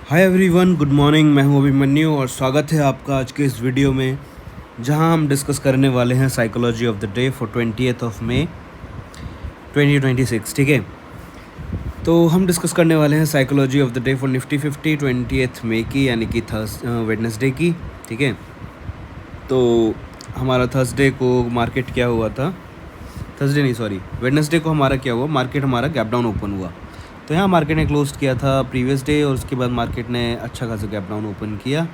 Hi everyone, good morning. मैं हूं अभिमन्यु और स्वागत है आपका आज के इस वीडियो में, जहां हम डिस्कस करने वाले हैं psychology of the day for 20th of May 2026। ठीक है, तो हम डिस्कस करने वाले हैं psychology of the day for Nifty 50 20th मई की, यानी कि वेडनेसडे की। ठीक है, तो हमारा थर्सडे को मार्केट क्या हुआ था, थर्सडे नहीं सॉरी वेडनेसडे को हमारा क्या हुआ, मार्केट हमारा गैप डाउन ओपन हुआ। तो यहाँ मार्केट ने क्लोज किया था प्रीवियस डे और उसके बाद मार्केट ने अच्छा खासा गैप डाउन ओपन किया।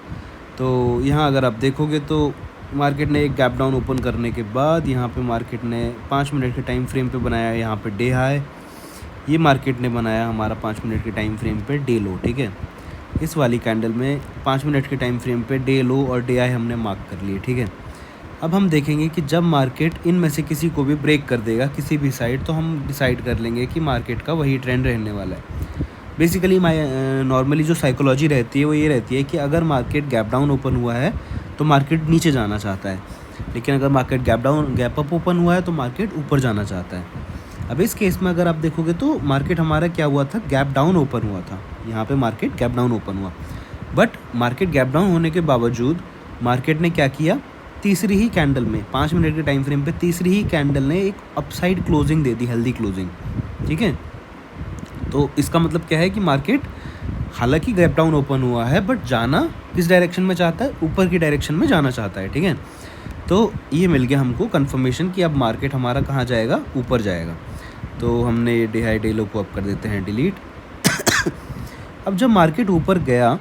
तो यहाँ अगर आप देखोगे तो मार्केट ने एक गैप डाउन ओपन करने के बाद यहाँ पे मार्केट ने 5 मिनट के टाइम फ्रेम पे बनाया यहाँ पे डे हाई। ये मार्केट ने बनाया हमारा 5 मिनट के टाइम फ्रेम पे डे लो। ठीक है, इस वाली कैंडल में 5 मिनट के टाइम फ्रेम पे डे लो और डे हाई हमने मार्क कर लिए। ठीक है, अब हम देखेंगे कि जब मार्केट इनमें से किसी को भी ब्रेक कर देगा किसी भी साइड, तो हम डिसाइड कर लेंगे कि मार्केट का वही ट्रेंड रहने वाला है। बेसिकली नॉर्मली जो साइकोलॉजी रहती है वो ये रहती है कि अगर मार्केट गैप डाउन ओपन हुआ है तो मार्केट नीचे जाना चाहता है, लेकिन अगर मार्केट गैप अप ओपन हुआ है तो मार्केट ऊपर जाना चाहता है। अब इस केस में अगर आप देखोगे तो मार्केट हमारा क्या हुआ था, गैप डाउन ओपन हुआ था। यहाँ पे मार्केट गैप डाउन ओपन हुआ, बट मार्केट गैप डाउन होने के बावजूद मार्केट ने क्या किया, तीसरी ही कैंडल में 5 मिनट के टाइम फ्रेम पे तीसरी ही कैंडल ने एक अपसाइड क्लोजिंग दे दी, हेल्दी क्लोजिंग। ठीक है, तो इसका मतलब क्या है कि मार्केट हालांकि गैप डाउन ओपन हुआ है बट जाना किस डायरेक्शन में चाहता है, ऊपर की डायरेक्शन में जाना चाहता है। ठीक है, तो ये मिल गया हमको कंफर्मेशन कि अब मार्केट हमारा कहाँ जाएगा, ऊपर जाएगा। तो हमने डे हाई डे लो को अब कर देते हैं डिलीट। अब जब मार्केट ऊपर गया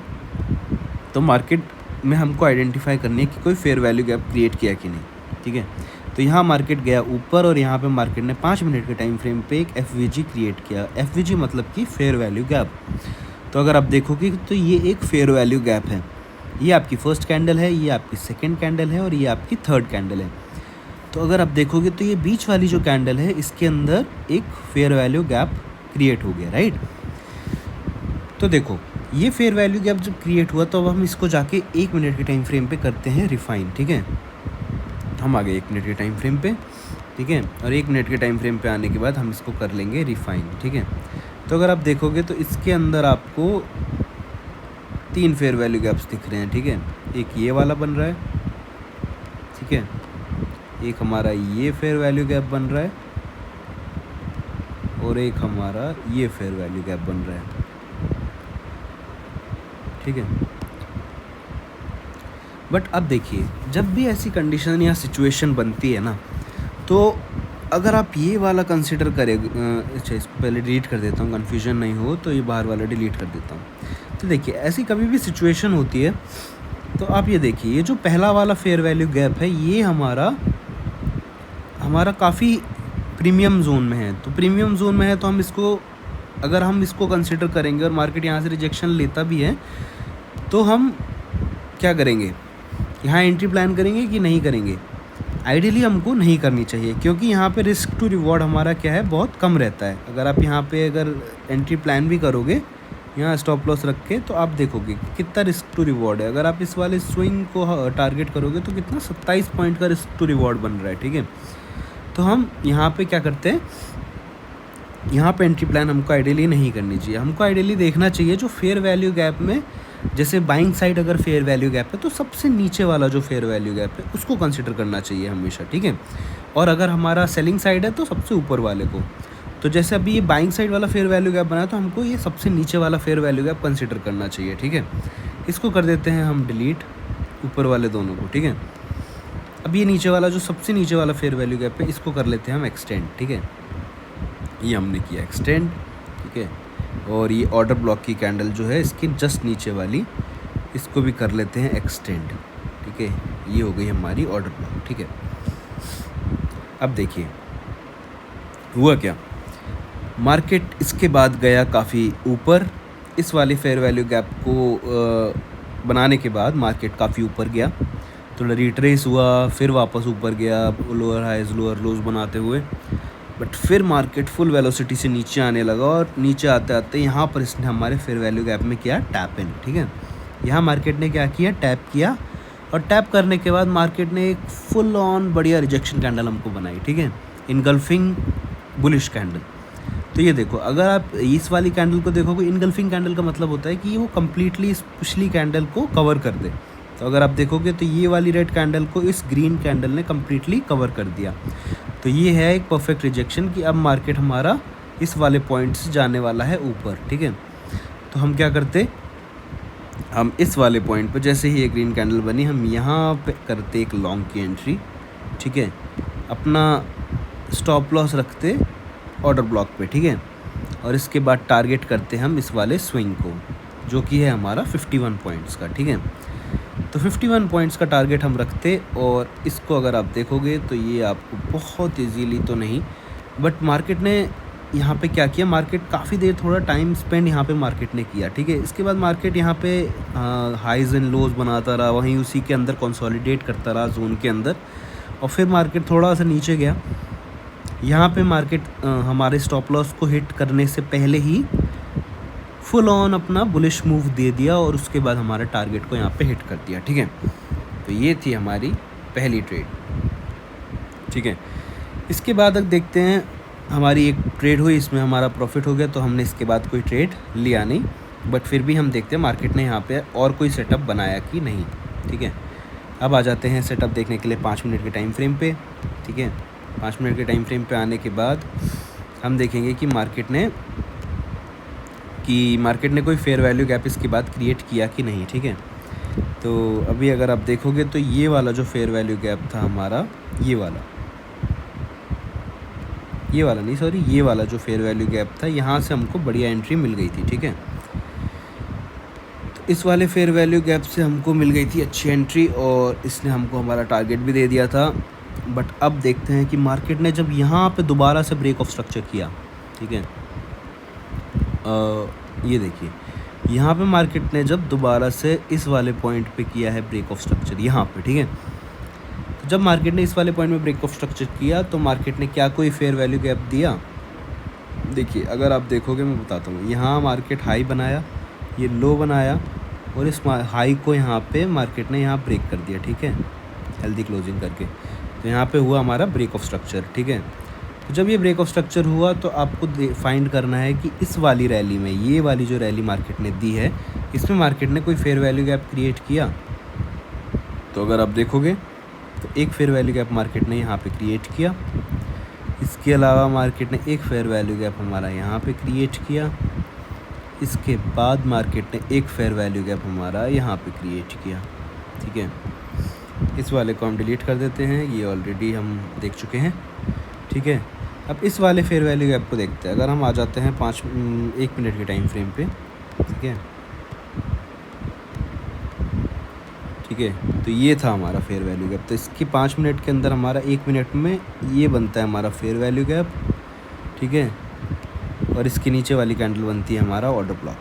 तो मार्केट में हमको आइडेंटिफाई करनी है कि कोई फेयर वैल्यू गैप क्रिएट किया कि नहीं। ठीक है, तो यहाँ मार्केट गया ऊपर और यहाँ पे मार्केट ने 5 मिनट के टाइम फ्रेम पे एक एफवीजी क्रिएट किया। एफवीजी मतलब कि फेयर वैल्यू गैप। तो अगर आप देखोगे तो ये एक फेयर वैल्यू गैप है। ये आपकी फर्स्ट कैंडल है, ये आपकी सेकेंड कैंडल है और ये आपकी थर्ड कैंडल है। तो अगर आप देखोगे तो ये बीच वाली जो कैंडल है इसके अंदर एक फेयर वैल्यू गैप क्रिएट हो गया, राइट। तो देखो ये फेयर वैल्यू गैप जब क्रिएट हुआ तो अब हम इसको जाके 1 मिनट के टाइम फ्रेम पे करते हैं रिफाइन। ठीक है, हम आ गए 1 मिनट के टाइम फ्रेम पे। ठीक है, और 1 मिनट के टाइम फ्रेम पे आने के बाद हम इसको कर लेंगे रिफाइन। ठीक है, तो अगर आप देखोगे तो इसके अंदर आपको 3 फेयर वैल्यू गैप्स दिख रहे हैं। ठीक है, एक ये वाला बन रहा है, ठीक है, एक हमारा ये फेयर वैल्यू गैप बन रहा है और एक हमारा ये फेयर वैल्यू गैप बन रहा है। ठीक है, बट अब देखिए जब भी ऐसी कंडीशन या सिचुएशन बनती है ना, तो अगर आप ये वाला कंसिडर करें, अच्छा इसको पहले डिलीट कर देता हूँ, कन्फ्यूजन नहीं हो तो ये बाहर वाला डिलीट कर देता हूँ। तो देखिए ऐसी कभी भी सिचुएशन होती है तो आप ये देखिए, ये जो पहला वाला फेयर वैल्यू गैप है ये हमारा काफ़ी प्रीमियम जोन में है। तो प्रीमियम जोन में है तो हम इसको, अगर हम इसको कंसिडर करेंगे और मार्केट यहाँ से रिजेक्शन लेता भी है तो हम क्या करेंगे, यहाँ एंट्री प्लान करेंगे कि नहीं करेंगे। आइडियली हमको नहीं करनी चाहिए, क्योंकि यहाँ पे रिस्क टू रिवॉर्ड हमारा क्या है, बहुत कम रहता है। अगर आप यहाँ पे अगर एंट्री प्लान भी करोगे यहाँ स्टॉप लॉस रख के, तो आप देखोगे कितना रिस्क टू रिवॉर्ड है। अगर आप इस वाले स्विंग को टारगेट करोगे तो कितना 27 पॉइंट का रिस्क टू रिवॉर्ड बन रहा है। ठीक है, तो हम यहाँ पे क्या करते हैं, यहाँ पे एंट्री प्लान हमको आइडियली नहीं करनी चाहिए। हमको आइडियली देखना चाहिए जो फेयर वैल्यू गैप में, जैसे बाइंग साइड अगर फेयर वैल्यू गैप है तो सबसे नीचे वाला जो फेयर वैल्यू गैप है उसको कंसिडर करना चाहिए हमेशा। ठीक है, और अगर हमारा सेलिंग साइड है तो सबसे ऊपर वाले को। तो जैसे अभी ये बाइंग साइड वाला फेयर वैल्यू गैप बना तो हमको ये सबसे नीचे वाला फेयर वैल्यू गैप कंसिडर करना चाहिए। ठीक है, इसको कर देते हैं हम डिलीट, ऊपर वाले दोनों को। ठीक है, अब ये नीचे वाला जो सबसे नीचे वाला फेयर वैल्यू गैप है इसको कर लेते हैं हम एक्सटेंड। ठीक है, ये हमने किया एक्सटेंड। ठीक है, और ये ऑर्डर ब्लॉक की कैंडल जो है इसके जस्ट नीचे वाली, इसको भी कर लेते हैं एक्सटेंड। ठीक है, ये हो गई हमारी ऑर्डर ब्लॉक। ठीक है, अब देखिए हुआ क्या, मार्केट इसके बाद गया काफ़ी ऊपर। इस वाले फेयर वैल्यू गैप को बनाने के बाद मार्केट काफ़ी ऊपर गया, तो रिट्रेस हुआ, फिर वापस ऊपर गया लोअर हाइज लोअर लोज बनाते हुए, बट फिर मार्केट फुल वेलोसिटी से नीचे आने लगा और नीचे आते आते यहाँ पर इसने हमारे फेयर वैल्यू गैप में किया टैप इन। ठीक है, यहाँ मार्केट ने क्या किया, टैप किया, और टैप करने के बाद मार्केट ने एक फुल ऑन बढ़िया रिजेक्शन कैंडल हमको बनाई। ठीक है, इनगल्फिंग बुलिश कैंडल। तो ये देखो, अगर आप इस वाली कैंडल को देखोगे, इनगल्फिंग कैंडल का मतलब होता है कि वो कम्प्लीटली इस पिछली कैंडल को कवर कर दे। तो अगर आप देखोगे तो ये वाली रेड कैंडल को इस ग्रीन कैंडल ने कम्प्लीटली कवर कर दिया। तो ये है एक परफेक्ट रिजेक्शन कि अब मार्केट हमारा इस वाले पॉइंट से जाने वाला है ऊपर, ठीक है। तो हम क्या करते, हम इस वाले पॉइंट पे जैसे ही ये ग्रीन कैंडल बनी, हम यहाँ पे करते एक लॉन्ग की एंट्री, ठीक है। अपना स्टॉप लॉस रखते ऑर्डर ब्लॉक पे, ठीक है। और इसके बाद टारगेट करते हम इस वाले स्विंग को, जो कि है हमारा 51 पॉइंट्स का, ठीक है। तो 51 पॉइंट्स का टारगेट हम रखते, और इसको अगर आप देखोगे तो ये आपको बहुत ईजीली तो नहीं, बट मार्केट ने यहाँ पे क्या किया, मार्केट काफ़ी देर थोड़ा टाइम स्पेंड यहाँ पे मार्केट ने किया, ठीक है। इसके बाद मार्केट यहाँ पे हाइज एंड लोज बनाता रहा, वहीं उसी के अंदर कंसोलिडेट करता रहा जोन के अंदर, और फिर मार्केट थोड़ा सा नीचे गया। यहाँ पे मार्केट हमारे स्टॉप लॉस को हिट करने से पहले ही फुल ऑन अपना बुलिश मूव दे दिया, और उसके बाद हमारे टारगेट को यहाँ पे हिट कर दिया, ठीक है। तो ये थी हमारी पहली ट्रेड, ठीक है। इसके बाद अब देखते हैं, हमारी एक ट्रेड हुई, इसमें हमारा प्रॉफिट हो गया, तो हमने इसके बाद कोई ट्रेड लिया नहीं, बट फिर भी हम देखते हैं मार्केट ने यहाँ पे और कोई सेटअप बनाया कि नहीं, ठीक है। अब आ जाते हैं सेटअप देखने के लिए 5 मिनट के टाइम फ्रेम पे, ठीक है। 5 मिनट के टाइम फ्रेम पे आने के बाद हम देखेंगे कि मार्केट ने कोई फेयर वैल्यू गैप इसके बाद क्रिएट किया कि नहीं, ठीक है। तो अभी अगर आप देखोगे तो ये वाला जो फेयर वैल्यू गैप था हमारा, ये वाला जो फेयर वैल्यू गैप था, यहाँ से हमको बढ़िया एंट्री मिल गई थी, ठीक है। तो इस वाले फेयर वैल्यू गैप से हमको मिल गई थी अच्छी एंट्री, और इसने हमको हमारा टारगेट भी दे दिया था। बट अब देखते हैं कि मार्केट ने जब यहाँ पे दोबारा से ब्रेक ऑफ स्ट्रक्चर किया, ठीक है। ये देखिए, यहाँ पे मार्केट ने जब दोबारा से इस वाले पॉइंट पे किया है ब्रेक ऑफ स्ट्रक्चर यहाँ पे, ठीक है। तो जब मार्केट ने इस वाले पॉइंट में ब्रेक ऑफ स्ट्रक्चर किया, तो मार्केट ने क्या कोई फेयर वैल्यू गैप दिया? देखिए, अगर आप देखोगे, मैं बताता हूँ, यहाँ मार्केट हाई बनाया, ये लो बनाया, और इस हाई को यहाँ पे मार्केट ने यहाँ ब्रेक कर दिया, ठीक है, हेल्दी क्लोजिंग करके। तो यहाँ पे हुआ हमारा ब्रेक ऑफ स्ट्रक्चर, ठीक है। तो जब ये ब्रेक ऑफ स्ट्रक्चर हुआ, तो आपको फाइंड करना है कि इस वाली रैली में, ये वाली जो रैली मार्केट ने दी है, इसमें मार्केट ने कोई फेयर वैल्यू गैप क्रिएट किया। तो अगर आप देखोगे तो एक फेयर वैल्यू गैप मार्केट ने यहाँ पे क्रिएट किया। इसके अलावा मार्केट ने एक फेयर वैल्यू गैप हमारा यहाँ पे क्रिएट किया। इसके बाद मार्केट ने एक फेयर वैल्यू गैप हमारा यहाँ पे क्रिएट किया, ठीक है। इस वाले को हम डिलीट कर देते हैं, ये ऑलरेडी हम देख चुके हैं, ठीक है। अब इस वाले फेयर वैल्यू गैप को देखते हैं। अगर हम आ जाते हैं 1 मिनट के टाइम फ्रेम पे, ठीक है, ठीक है। तो ये था हमारा फेयर वैल्यू गैप। तो इसकी 5 मिनट के अंदर हमारा 1 मिनट में ये बनता है हमारा फेयर वैल्यू गैप, ठीक है। और इसके नीचे वाली कैंडल बनती है हमारा ऑर्डर ब्लॉक,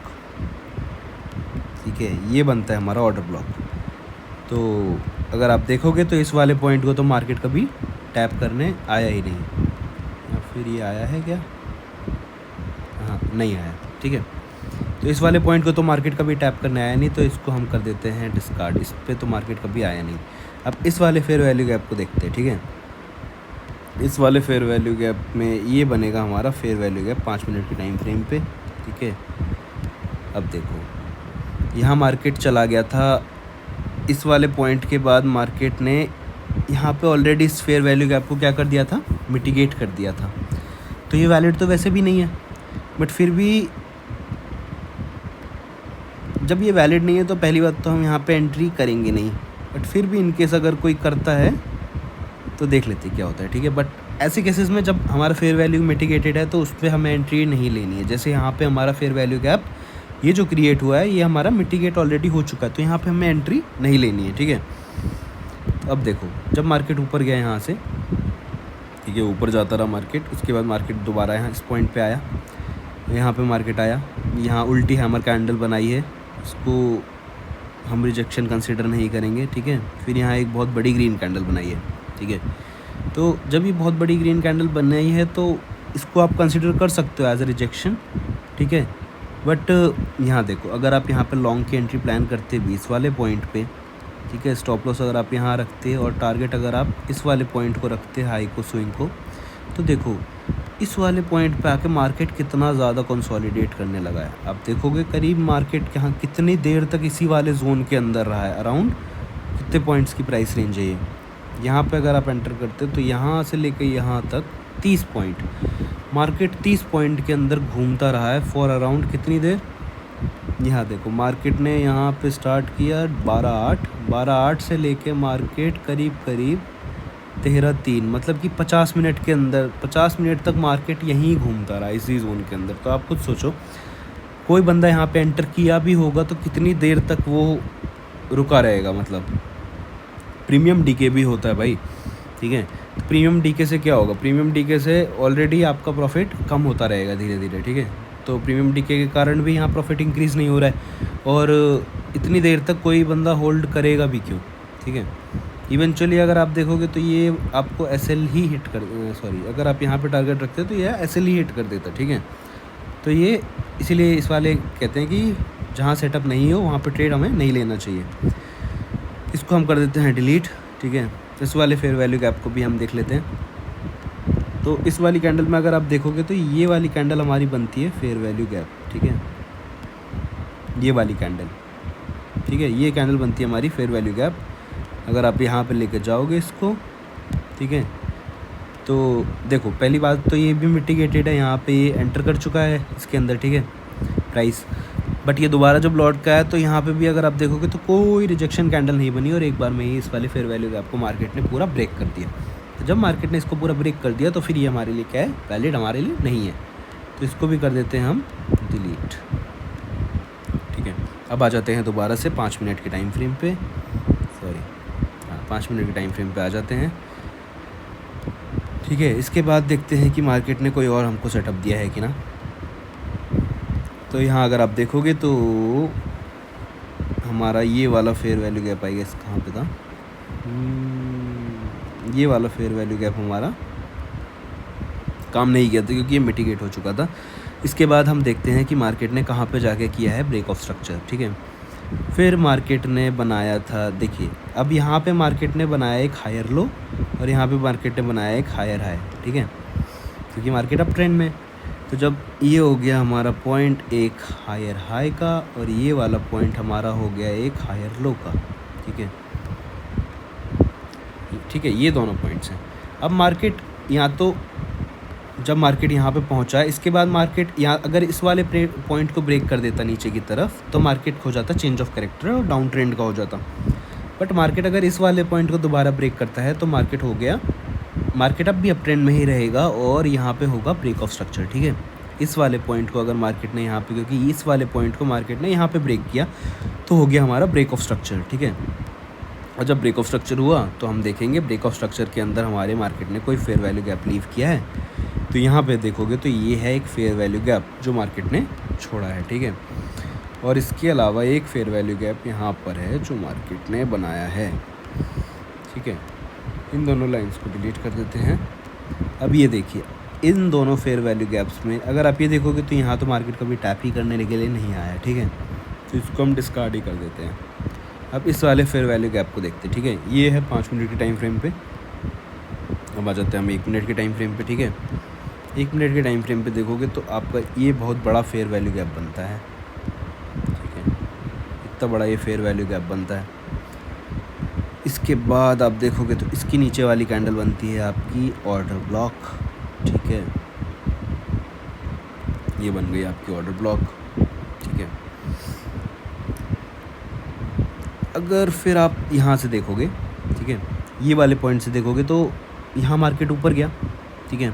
ठीक है, ये बनता है हमारा ऑर्डर ब्लॉक। तो अगर आप देखोगे तो इस वाले पॉइंट को तो मार्केट कभी टैप करने आया ही नहीं, या फिर ये आया है क्या? हाँ, नहीं आया, ठीक है। तो इस वाले पॉइंट को तो मार्केट कभी टैप करने आया नहीं, तो इसको हम कर देते हैं डिस्कार्ड, इस पे तो मार्केट कभी आया नहीं। अब इस वाले फेयर वैल्यू गैप को देखते हैं, ठीक है। इस वाले फेयर वैल्यू गैप में ये बनेगा हमारा फेयर वैल्यू गैप 5 मिनट के टाइम फ्रेम पे, ठीक है। अब देखो, यहाँ मार्केट चला गया था, इस वाले पॉइंट के बाद मार्केट ने यहाँ पे ऑलरेडी इस फेयर वैल्यू गैप को क्या कर दिया था, मिटिगेट कर दिया था। तो ये वैलिड तो वैसे भी नहीं है, बट फिर भी जब ये वैलिड नहीं है तो पहली बात तो हम यहाँ पे एंट्री करेंगे नहीं, बट फिर भी इनकेस अगर कोई करता है तो देख लेते क्या होता है, ठीक है। बट ऐसे केसेस में जब हमारा फेयर वैल्यू मिटिगेटेड है तो उस पर हमें एंट्री नहीं लेनी है। जैसे यहाँ पे हमारा फेयर वैल्यू गैप ये जो क्रिएट हुआ है, ये हमारा मिटिगेट ऑलरेडी हो चुका है, तो यहाँ पे हमें एंट्री नहीं लेनी है, ठीक है। तो अब देखो, जब मार्केट ऊपर गया यहाँ से, ठीक है, ऊपर जाता रहा मार्केट, उसके बाद मार्केट दोबारा यहाँ इस पॉइंट पे आया, यहाँ पे मार्केट आया, यहाँ उल्टी हैमर कैंडल बनाई है, इसको हम रिजेक्शन कंसिडर नहीं करेंगे, ठीक है। फिर यहाँ एक बहुत बड़ी ग्रीन कैंडल बनाई है, ठीक है। तो जब ये बहुत बड़ी ग्रीन कैंडल बनाई है तो इसको आप कंसिडर कर सकते हो एज अ रिजेक्शन, ठीक है। बट यहाँ देखो, अगर आप यहाँ पे लॉन्ग की एंट्री प्लान करते 20 वाले पॉइंट पे, ठीक है, स्टॉप लॉस अगर आप यहाँ रखते और टारगेट अगर आप इस वाले पॉइंट को रखते, हाई को, स्विंग को, तो देखो इस वाले पॉइंट पे आके मार्केट कितना ज़्यादा कंसोलिडेट करने लगा है। आप देखोगे करीब मार्केट यहाँ कितनी देर तक इसी वाले जोन के अंदर रहा है। अराउंड कितने पॉइंट्स की प्राइस रेंज है ये, यहाँ पे अगर आप एंटर करते हो तो यहाँ से लेके यहाँ तक 30 पॉइंट, मार्केट 30 पॉइंट के अंदर घूमता रहा है फॉर अराउंड कितनी देर। यहाँ देखो मार्केट ने यहाँ पे स्टार्ट किया 12:08 से लेके मार्केट करीब 13:03, मतलब कि 50 मिनट के अंदर 50 मिनट तक मार्केट यहीं घूमता रहा इसी जोन के अंदर। तो आप खुद सोचो कोई बंदा यहाँ पे एंटर किया भी होगा तो कितनी देर तक वो रुका रहेगा। मतलब प्रीमियम डीके भी होता है भाई, ठीक है। तो प्रीमियम डीके से क्या होगा, प्रीमियम डीके से ऑलरेडी आपका प्रॉफिट कम होता रहेगा धीरे धीरे, ठीक है। तो प्रीमियम डीके के कारण भी यहाँ प्रॉफिट इंक्रीज़ नहीं हो रहा है और इतनी देर तक कोई बंदा होल्ड करेगा भी क्यों, ठीक है। इवेंचुअली अगर आप देखोगे तो ये आपको एसएल ही हिट कर अगर आप यहाँ पे टारगेट रखते हो तो ये एसएल ही हिट कर देता, ठीक है। तो ये इसीलिए इस वाले कहते हैं कि जहाँ सेटअप नहीं हो वहाँ पे ट्रेड हमें नहीं लेना चाहिए। इसको हम कर देते हैं डिलीट, ठीक है। इस वाले फेयर वैल्यू गैप को भी हम देख लेते हैं। तो इस वाली कैंडल में अगर आप देखोगे तो ये वाली कैंडल हमारी बनती है फेयर वैल्यू गैप, ठीक है। ये वाली कैंडल, ठीक है, ये कैंडल बनती है हमारी फेयर वैल्यू गैप। अगर आप यहाँ पे लेके जाओगे इसको, ठीक है, तो देखो पहली बात तो ये भी मिटिगेटेड है, यहाँ पे ये एंटर कर चुका है इसके अंदर, ठीक है, प्राइस। बट ये दोबारा जब लौट का है तो यहाँ पे भी अगर आप देखोगे तो कोई रिजेक्शन कैंडल नहीं बनी और एक बार में ही इस वाले फेयर वैल्यू गैप को मार्केट ने पूरा ब्रेक कर दिया। तो जब मार्केट ने इसको पूरा ब्रेक कर दिया तो फिर ये हमारे लिए क्या है, वैलिड हमारे लिए नहीं है। तो इसको भी कर देते हैं हम डिलीट, ठीक है। अब आ जाते हैं दोबारा से 5 मिनट के टाइम फ्रेम पे, 5 मिनट के टाइम फ्रेम पे आ जाते हैं, ठीक है। इसके बाद देखते हैं कि मार्केट ने कोई और हमको सेटअप दिया है कि ना। तो यहाँ अगर आप देखोगे तो हमारा ये वाला fair value gap I guess कहाँ पे था, ये वाला फेयर वैल्यू गैप हमारा काम नहीं किया था क्योंकि ये मिटिगेट हो चुका था। इसके बाद हम देखते हैं कि मार्केट ने कहाँ पे जाके किया है ब्रेक ऑफ स्ट्रक्चर, ठीक है। फिर मार्केट ने बनाया था, देखिए अब यहाँ पे मार्केट ने बनाया एक हायर लो और यहाँ पे मार्केट ने बनाया एक हायर हाई, ठीक है, क्योंकि मार्केट अप ट्रेंड में। तो जब ये हो गया हमारा पॉइंट एक हायर हाई का और ये वाला पॉइंट हमारा हो गया एक हायर लो का, ठीक है, ठीक है, ये दोनों पॉइंट्स हैं। अब मार्केट यहाँ तो जब मार्केट यहाँ पे पहुँचा है, इसके बाद मार्केट यहाँ अगर इस वाले पॉइंट को ब्रेक कर देता नीचे की तरफ तो मार्केट हो जाता चेंज ऑफ कैरेक्टर और डाउन ट्रेंड का हो जाता। बट मार्केट अगर इस वाले पॉइंट को दोबारा ब्रेक करता है तो मार्केट हो गया, मार्केट अब भी अप ट्रेंड में ही रहेगा और यहाँ पे होगा ब्रेक ऑफ स्ट्रक्चर, ठीक है। इस वाले पॉइंट को अगर मार्केट ने यहाँ पे, क्योंकि इस वाले पॉइंट को मार्केट ने यहाँ पे ब्रेक किया तो हो गया हमारा ब्रेक ऑफ स्ट्रक्चर, ठीक है। और जब ब्रेक ऑफ स्ट्रक्चर हुआ तो हम देखेंगे ब्रेक ऑफ स्ट्रक्चर के अंदर हमारे मार्केट ने कोई फेयर वैल्यू गैप लीव किया है। तो यहाँ पे देखोगे तो ये है एक फेयर वैल्यू गैप जो मार्केट ने छोड़ा है, ठीक है। और इसके अलावा एक फेयर वैल्यू गैप यहाँ पर है जो मार्केट ने बनाया है, ठीक है। इन दोनों लाइंस को डिलीट कर देते हैं। अब ये देखिए इन दोनों फेयर वैल्यू गैप्स में अगर आप ये देखोगे तो यहाँ तो मार्केट कभी टैप ही करने के लिए नहीं आया, ठीक है। तो इसको हम डिस्कार्ड ही कर देते हैं। अब इस वाले फेयर वैल्यू गैप को देखते हैं, ठीक है। ये है 5 मिनट के टाइम फ्रेम पे। अब आ जाते हैं हम 1 मिनट के टाइम फ्रेम पे, ठीक है। 1 मिनट के टाइम फ्रेम पे देखोगे तो आपका ये बहुत बड़ा फेयर वैल्यू गैप बनता है, ठीक है। इतना बड़ा ये फेयर वैल्यू गैप बनता है। इसके बाद आप देखोगे तो इसकी नीचे वाली कैंडल बनती है आपकी ऑर्डर ब्लॉक, ठीक है। ये बन गई आपकी ऑर्डर ब्लॉक, ठीक है। अगर फिर आप यहाँ से देखोगे, ठीक है, ये वाले पॉइंट से देखोगे तो यहाँ मार्केट ऊपर गया, ठीक है।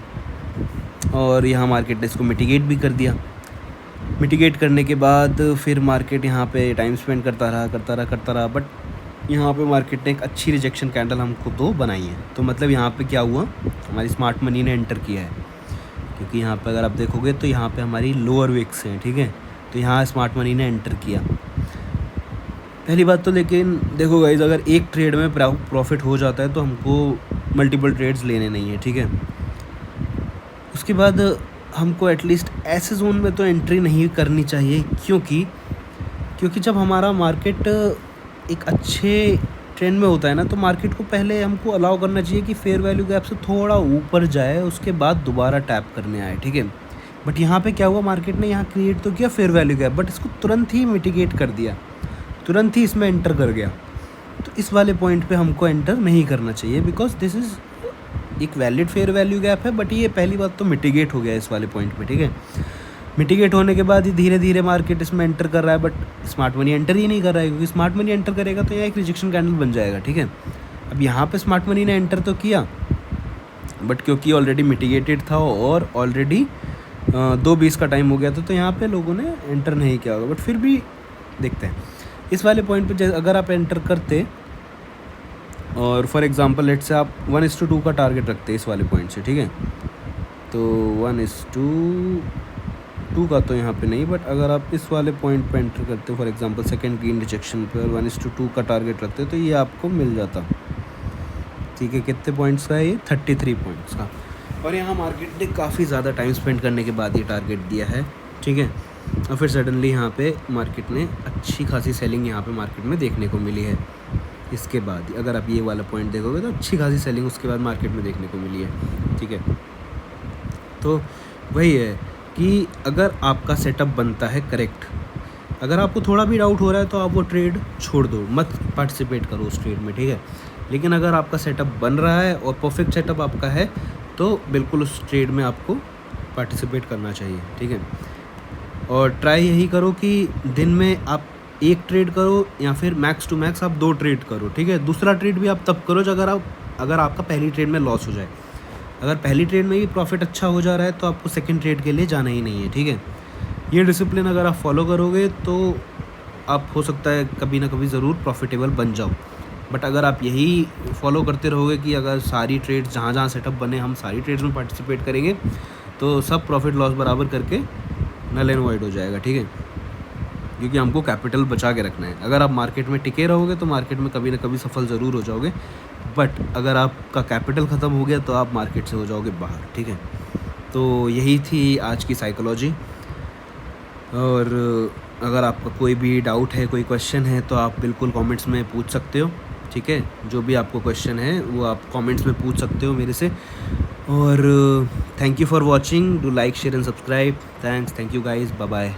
और यहाँ मार्केट ने इसको मिटिगेट भी कर दिया। मिटिगेट करने के बाद फिर मार्केट यहाँ पे टाइम स्पेंड करता रहा। बट यहाँ पे मार्केट ने एक अच्छी रिजेक्शन कैंडल हमको तो बनाई है। तो मतलब यहाँ पे क्या हुआ, हमारी स्मार्ट मनी ने एंटर किया है, क्योंकि यहाँ पे अगर आप देखोगे तो यहाँ पे हमारी लोअर विक्स हैं, ठीक है। तो यहाँ स्मार्ट मनी ने एंटर किया पहली बात तो। लेकिन देखो गाइस, अगर एक ट्रेड में प्रॉफिट हो जाता है तो हमको मल्टीपल ट्रेड्स लेने नहीं है, ठीक है। उसके बाद हमको एटलीस्ट ऐसे जोन में तो एंट्री नहीं करनी चाहिए, क्योंकि जब हमारा मार्केट एक अच्छे ट्रेंड में होता है ना, तो मार्केट को पहले हमको अलाउ करना चाहिए कि फेयर वैल्यू गैप से थोड़ा ऊपर जाए, उसके बाद दोबारा टैप करने आए, ठीक है। बट यहाँ पे क्या हुआ, मार्केट ने यहाँ क्रिएट तो किया फेयर वैल्यू गैप, बट इसको तुरंत ही मिटिगेट कर दिया, तुरंत ही इसमें एंटर कर गया। तो इस वाले पॉइंट पे हमको एंटर नहीं करना चाहिए, बिकॉज दिस इज़ एक वैलिड फेयर वैल्यू गैप है, बट ये पहली बात तो मिटिगेट हो गया इस वाले पॉइंट पे, ठीक है। मिटिगेट होने के बाद ही धीरे धीरे मार्केट इसमें एंटर कर रहा है, बट स्मार्ट मनी एंटर ही नहीं कर रहा है, क्योंकि स्मार्ट मनी एंटर करेगा तो यह एक रिजेक्शन कैंडल बन जाएगा, ठीक है। अब यहाँ पे स्मार्ट मनी ने एंटर तो किया, बट क्योंकि ऑलरेडी मिटिगेटेड था और ऑलरेडी 2:20 का टाइम हो गया था, तो यहाँ पे लोगों ने एंटर नहीं किया होगा। बट फिर भी देखते हैं इस वाले पॉइंट पे, अगर आप एंटर करते और फॉर एग्जांपल लेट से आप 1:2 का टारगेट रखते इस वाले पॉइंट से, ठीक है। तो 1:2 का तो यहाँ पे नहीं, बट अगर आप इस वाले पॉइंट पे एंटर करते हो for example second green rejection पे और 1:2 का टारगेट रखते तो ये आपको मिल जाता, ठीक है। कितने पॉइंट्स का है ये? 33 पॉइंट्स का। और यहाँ मार्केट ने काफ़ी ज़्यादा टाइम स्पेंड करने के बाद ये टारगेट दिया है, ठीक है। और फिर सडनली यहाँ पे मार्केट ने अच्छी खासी सेलिंग यहाँ पे मार्केट में देखने को मिली है। इसके बाद अगर आप ये वाला पॉइंट देखोगे तो अच्छी खासी सेलिंग उसके बाद मार्केट में देखने को मिली है, ठीक है। तो वही है कि अगर आपका सेटअप बनता है करेक्ट, अगर आपको थोड़ा भी डाउट हो रहा है तो आप वो ट्रेड छोड़ दो, मत पार्टिसिपेट करो उस ट्रेड में, ठीक है। लेकिन अगर आपका सेटअप बन रहा है और परफेक्ट सेटअप आपका है तो बिल्कुल उस ट्रेड में आपको पार्टिसिपेट करना चाहिए, ठीक है। और ट्राई यही करो कि दिन में आप एक ट्रेड करो या फिर मैक्स टू मैक्स आप 2 ट्रेड करो, ठीक है। दूसरा ट्रेड भी आप तब करो अगर आपका पहली ट्रेड में लॉस हो जाए। अगर पहली ट्रेड में भी प्रॉफिट अच्छा हो जा रहा है तो आपको सेकंड ट्रेड के लिए जाना ही नहीं है, ठीक है। ये डिसिप्लिन अगर आप फॉलो करोगे तो आप हो सकता है कभी ना कभी ज़रूर प्रॉफिटेबल बन जाओ। बट अगर आप यही फॉलो करते रहोगे कि अगर सारी ट्रेड्स जहाँ जहाँ सेटअप बने हम सारी ट्रेड्स में पार्टिसिपेट करेंगे तो सब प्रॉफिट लॉस बराबर करके नल एंड वॉइड हो जाएगा, ठीक है। क्योंकि हमको कैपिटल बचा के रखना है। अगर आप मार्केट में टिके रहोगे तो मार्केट में कभी ना कभी सफल ज़रूर हो जाओगे, बट अगर आपका कैपिटल ख़त्म हो गया तो आप मार्केट से हो जाओगे बाहर, ठीक है। तो यही थी आज की साइकोलॉजी। और अगर आपका कोई भी डाउट है, कोई क्वेश्चन है तो आप बिल्कुल कमेंट्स में पूछ सकते हो, ठीक है। जो भी आपको क्वेश्चन है वो आप कमेंट्स में पूछ सकते हो मेरे से। और thank you for watching, do like share and subscribe. Thank you guys, bye bye.